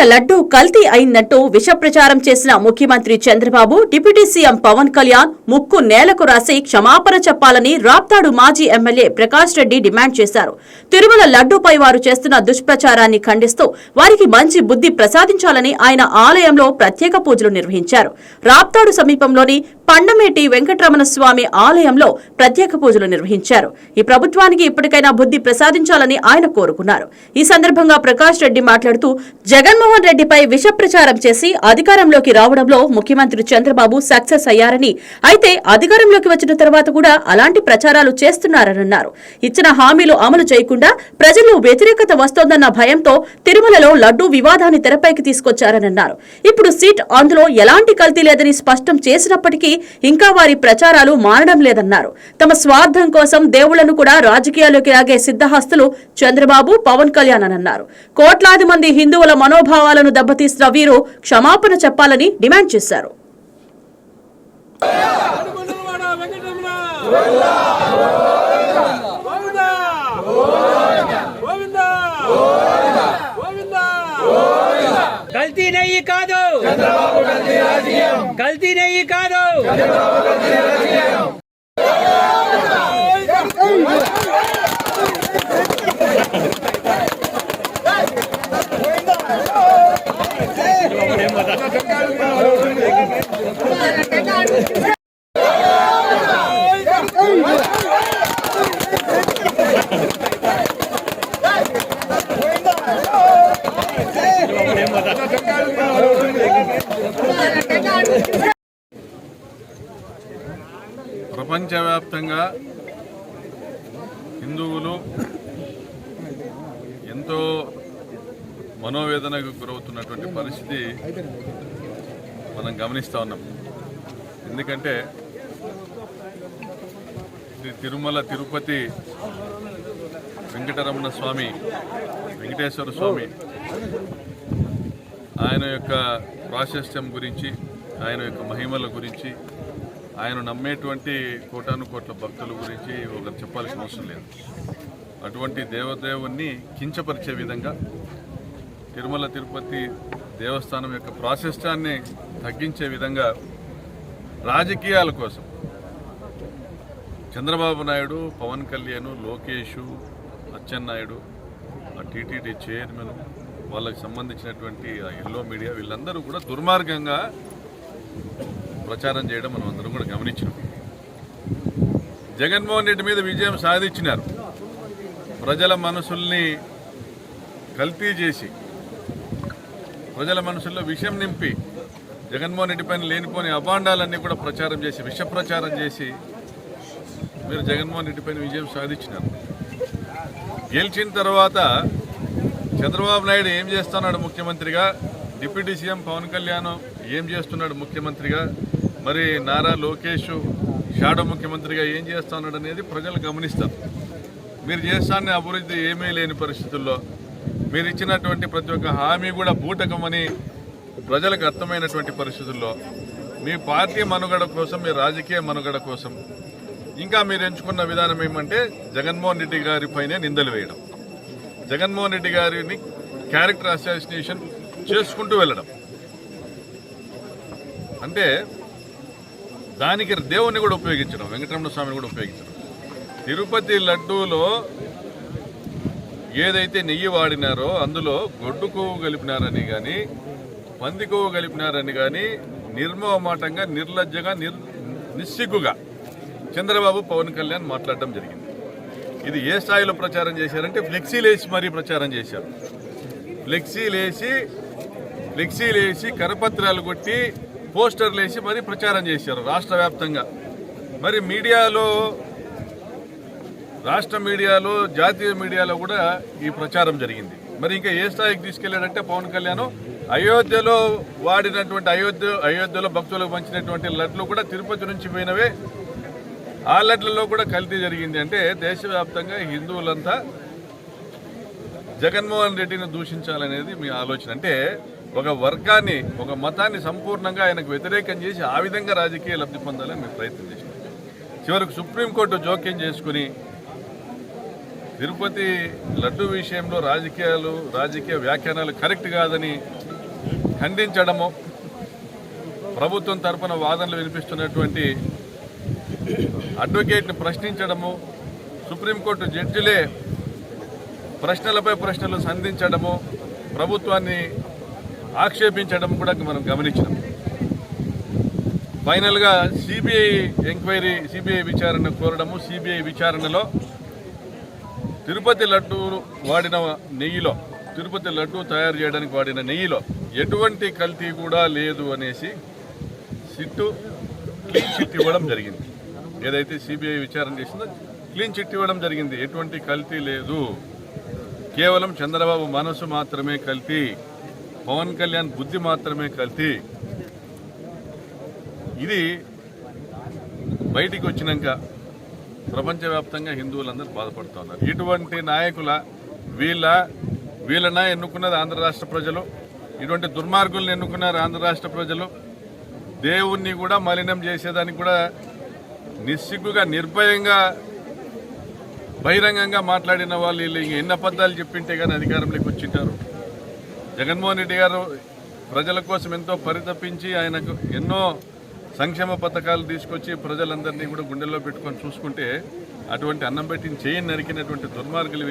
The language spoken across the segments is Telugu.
లడ్డూ కల్తీ అయిందంటూ విష ప్రచారం చేసిన ముఖ్యమంత్రి చంద్రబాబు డిప్యూటీ సీఎం పవన్ కళ్యాణ్ ముక్కు నేలకు రాసి క్షమాపణ చెప్పాలని రాప్తాడు మాజీ ఎమ్మెల్యే ప్రకాష్ రెడ్డి డిమాండ్ చేశారు. తిరుమల లడ్డూపై వారు చేస్తున్న దుష్ప్రచారాన్ని ఖండిస్తూ వారికి మంచి బుద్ధి ప్రసాదించాలని ఆయన ఆలయంలో ప్రత్యేక పూజలు నిర్వహించారు. రాప్తాడు సమీపంలోని పండమేటి వెంకటరమణ స్వామి ఆలయంలో ప్రత్యేక పూజలు నిర్వహించారు. ఈ ప్రభుత్వానికి ఇప్పటికైనా బుద్ధి ప్రసాదించాలని ఆయన కోరుకున్నారు. ఈ సందర్భంగా ప్రకాష్ రెడ్డి మాట్లాడుతూ జగన్మోహన్ రెడ్డిపై విష ప్రచారం చేసి అధికారంలోకి రావడంలో ముఖ్యమంత్రి చంద్రబాబు సక్సెస్ అయ్యారని, అయితే అధికారంలోకి వచ్చిన తర్వాత కూడా అలాంటి ప్రచారాలు చేస్తున్నారన్నారు. ఇచ్చిన హామీలు అమలు చేయకుండా ప్రజల్లో వ్యతిరేకత వస్తోందన్న భయంతో తిరుమలలో లడ్డూ వివాదాన్ని తెరపైకి తీసుకొచ్చారన్నారు. ఇప్పుడు సీట్ అందులో ఎలాంటి కల్తీ లేదని స్పష్టం చేసినప్పటికీ ఇంకా వారి ప్రచారాలు మానడం లేదన్నారు. తమ స్వార్థం కోసం దేవుళ్లను కూడా రాజకీయాల్లోకి లాగే సిద్ధహస్తులు చంద్రబాబు, పవన్ కళ్యాణ్ అన్నారు. కోట్లాది మంది హిందువుల మనోభావాలను దెబ్బతీసిన వీరు క్షమాపణ చెప్పాలని డిమాండ్ చేశారు. गलती नहीं कादो गलती नहीं कादो ప్రపంచవ్యాప్తంగా హిందువులు ఎంతో మనోవేదనకు గురవుతున్నటువంటి పరిస్థితి మనం గమనిస్తూ ఉన్నాం. ఎందుకంటే తిరుమల తిరుపతి వెంకటరమణ స్వామి, వెంకటేశ్వర స్వామి ఆయన యొక్క ప్రాశస్త్యం గురించి, ఆయన యొక్క మహిమల గురించి, ఆయన నమ్మేటువంటి కోటాను కోట్ల భక్తుల గురించి ఒకరు చెప్పాల్సిన అవసరం లేదు. అటువంటి దేవదేవుణ్ణి కించపరిచే విధంగా తిరుమల తిరుపతి దేవస్థానం యొక్క ప్రాశస్త్యాన్ని తగ్గించే విధంగా రాజకీయాల కోసం చంద్రబాబు నాయుడు, పవన్ కళ్యాణ్, లోకేష్, అచ్చెన్నాయుడు, ఆ టీటీడీ చైర్మన్, వాళ్ళకి సంబంధించినటువంటి ఆ ఎల్లో మీడియా వీళ్ళందరూ కూడా దుర్మార్గంగా ప్రచారం చేయడం మనం అందరం కూడా గమనించినాం. జగన్మోహన్ రెడ్డి మీద విజయం సాధించినారు. ప్రజల మనసుల్ని కల్తీ చేసి, ప్రజల మనసుల్లో విషం నింపి, జగన్మోహన్ రెడ్డి పైన లేనిపోని అభాండాలన్నీ కూడా ప్రచారం చేసి, విష ప్రచారం చేసి మీరు జగన్మోహన్ రెడ్డి పైన విజయం సాధించినారు. గెలిచిన తర్వాత చంద్రబాబు నాయుడు ఏం చేస్తున్నాడు ముఖ్యమంత్రిగా, డిప్యూటీ సీఎం పవన్ కళ్యాణ్ ఏం చేస్తున్నాడు ముఖ్యమంత్రిగా, మరి నారా లోకేష్ షాడో ముఖ్యమంత్రిగా ఏం చేస్తున్నాడు అనేది ప్రజలు గమనిస్తారు. మీరు చేస్తానే అభివృద్ధి ఏమీ లేని పరిస్థితుల్లో, మీరు ఇచ్చినటువంటి ప్రతి ఒక్క హామీ కూడా బూటకమని ప్రజలకు అర్థమైనటువంటి పరిస్థితుల్లో మీ పార్టీ మనుగడ కోసం, మీ రాజకీయ మనుగడ కోసం ఇంకా మీరు ఎంచుకున్న విధానం ఏమంటే జగన్మోహన్ రెడ్డి గారి పైనే నిందలు వేయడం, జగన్మోహన్ రెడ్డి గారిని క్యారెక్టర్ అసాసినేషన్ చేసుకుంటూ వెళ్ళడం. అంటే దానికి దేవుణ్ణి కూడా ఉపయోగించడం, వెంకటరమణ స్వామిని కూడా ఉపయోగించడం. తిరుపతి లడ్డూలో ఏదైతే నెయ్యి వాడినారో అందులో గొడ్డు కొవ్వు కలిపినారని కానీ, పంది కొవ్వు కలిపినారని కానీ నిర్మోహమాటంగా, నిర్లజ్జగా, నిస్సిగ్గుగా చంద్రబాబు, పవన్ కళ్యాణ్ మాట్లాడడం జరిగింది. ఇది ఏ స్థాయిలో ప్రచారం చేశారంటే ఫ్లెక్సీలు వేసి మరీ ప్రచారం చేశారు. ఫ్లెక్సీలు వేసి కరపత్రాలు కొట్టి పోస్టర్లు వేసి మరీ ప్రచారం చేశారు రాష్ట్ర వ్యాప్తంగా. మరి మీడియాలో, రాష్ట్ర మీడియాలో, జాతీయ మీడియాలో కూడా ఈ ప్రచారం జరిగింది. మరి ఇంకా ఏ స్థాయికి తీసుకెళ్లాడంటే పవన్ కళ్యాణ్ అయోధ్యలో వాడినటువంటి, అయోధ్యలో భక్తులకు పంచినటువంటి లడ్లు కూడా తిరుపతి నుంచి పోయినవే, ఆ లడ్లలో కూడా కల్తీ జరిగింది. అంటే దేశవ్యాప్తంగా హిందువులంతా జగన్మోహన్ రెడ్డిని దూషించాలనేది మీ ఆలోచన. అంటే ఒక వర్గాన్ని, ఒక మతాన్ని సంపూర్ణంగా ఆయనకు వ్యతిరేకం చేసి ఆ విధంగా రాజకీయ లబ్ధి పొందాలని మీరు ప్రయత్నం చేశారు. చివరికి సుప్రీంకోర్టు జోక్యం చేసుకుని తిరుపతి లడ్డు విషయంలో రాజకీయ వ్యాఖ్యానాలు కరెక్ట్ కాదని ఖండించడము, ప్రభుత్వం తరపున వాదనలు వినిపిస్తున్నటువంటి అడ్వకేట్ని ప్రశ్నించడము, సుప్రీంకోర్టు జడ్జిలే ప్రశ్నలపై ప్రశ్నలు సంధించడము, ప్రభుత్వాన్ని ఆక్షేపించడం కూడా మనం గమనించాం. ఫైనల్గా సిబిఐ విచారణ కోరడము, సిబిఐ విచారణలో తిరుపతి లడ్డూ తయారు చేయడానికి వాడిన నెయ్యిలో ఎటువంటి కల్తీ కూడా లేదు అనేసి సిట్టు క్లీన్ చిట్ ఇవ్వడం జరిగింది. ఏదైతే సిబిఐ విచారణ చేసిందో క్లీన్ చిట్ ఇవ్వడం జరిగింది. ఎటువంటి కల్తీ లేదు, కేవలం చంద్రబాబు మనసు మాత్రమే కల్తీ, పవన్ కళ్యాణ్ బుద్ధి మాత్రమే కల్తీ. ఇది బయటికి వచ్చినాక ప్రపంచవ్యాప్తంగా హిందువులందరూ బాధపడుతున్నారు. ఇటువంటి నాయకుల వీళ్ళన ఎన్నుకున్నది ఆంధ్ర రాష్ట్ర ప్రజలు, ఇటువంటి దుర్మార్గులను ఎన్నుకున్నారు ఆంధ్ర రాష్ట్ర ప్రజలు. దేవుణ్ణి కూడా మలినం చేసేదానికి కూడా నిస్సిగ్గుగా నిర్భయంగా బహిరంగంగా మాట్లాడిన వాళ్ళు వీళ్ళు ఎన్ని అబద్ధాలు చెప్పింటే కానీ అధికారంలోకి వచ్చింటారు. జగన్మోహన్ రెడ్డి గారు ప్రజల కోసం ఎంతో పరితపించి ఆయనకు ఎన్నో సంక్షేమ పథకాలు తీసుకొచ్చి ప్రజలందరినీ కూడా గుండెల్లో పెట్టుకొని చూసుకుంటే అటువంటి అన్నం పెట్టిన చేయి నరికినటువంటి దుర్మార్గులు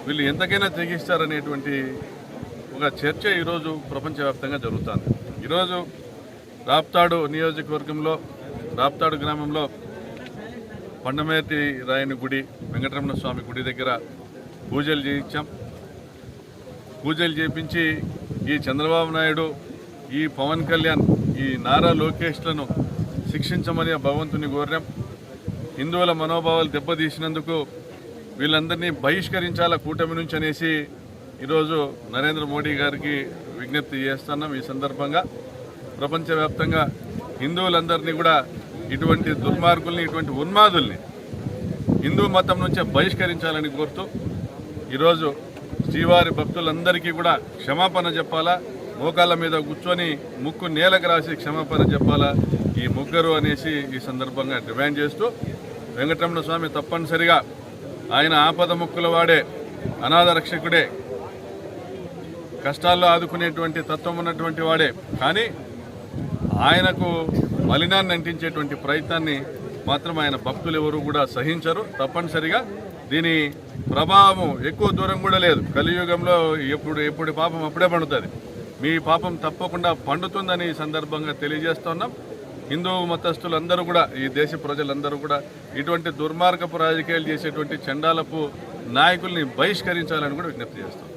వీళ్ళు ఎంతకైనా తెగిస్తారనేటువంటి ఒక చర్చ ఈరోజు ప్రపంచవ్యాప్తంగా జరుగుతుంది. ఈరోజు రాప్తాడు నియోజకవర్గంలో రాప్తాడు గ్రామంలో పండమేటి రాయని గుడి, వెంకటరమణ స్వామి గుడి దగ్గర పూజలు చేయించాం. పూజలు చేయించి ఈ చంద్రబాబు నాయుడు, ఈ పవన్ కళ్యాణ్, ఈ నారా లోకేష్లను శిక్షించమని భగవంతుని కోరాం. హిందువుల మనోభావాలు దెబ్బతీసినందుకు వీళ్ళందరినీ బహిష్కరించాల కూటమి నుంచి అనేసి ఈరోజు నరేంద్ర మోడీ గారికి విజ్ఞప్తి చేస్తున్నాం. ఈ సందర్భంగా ప్రపంచవ్యాప్తంగా హిందువులందరినీ కూడా ఇటువంటి దుర్మార్గుల్ని, ఇటువంటి ఉన్మాదుల్ని హిందూ మతం నుంచే బహిష్కరించాలని కోరుతూ ఈరోజు శ్రీవారి భక్తులందరికీ కూడా క్షమాపణ చెప్పాలా, మోకాళ్ళ మీద కూర్చొని ముక్కు నేలకు రాసి క్షమాపణ చెప్పాలా ఈ ముగ్గురు అనేసి ఈ సందర్భంగా డిమాండ్ చేస్తూ, వెంకటరమణ స్వామి తప్పనిసరిగా ఆయన ఆపద ముక్కుల వాడే, అనాథ రక్షకుడే, కష్టాల్లో ఆదుకునేటువంటి తత్వం ఉన్నటువంటి వాడే. కానీ ఆయనకు మలినాన్ని అంటించేటువంటి ప్రయత్నాన్ని మాత్రం ఆయన భక్తులు ఎవరు కూడా సహించరు. తప్పనిసరిగా దీని ప్రభావం ఎక్కువ దూరం కూడా లేదు. కలియుగంలో ఎప్పుడు పాపం అప్పుడే పండుతుంది. మీ పాపం తప్పకుండా పండుతుందని ఈ సందర్భంగా తెలియజేస్తున్నాం. హిందూ మతస్థులందరూ కూడా, ఈ దేశ ప్రజలందరూ కూడా ఇటువంటి దుర్మార్గపు రాజకీయాలు చేసేటువంటి చండాలపు నాయకుల్ని బహిష్కరించాలని కూడా విజ్ఞప్తి చేస్తాం.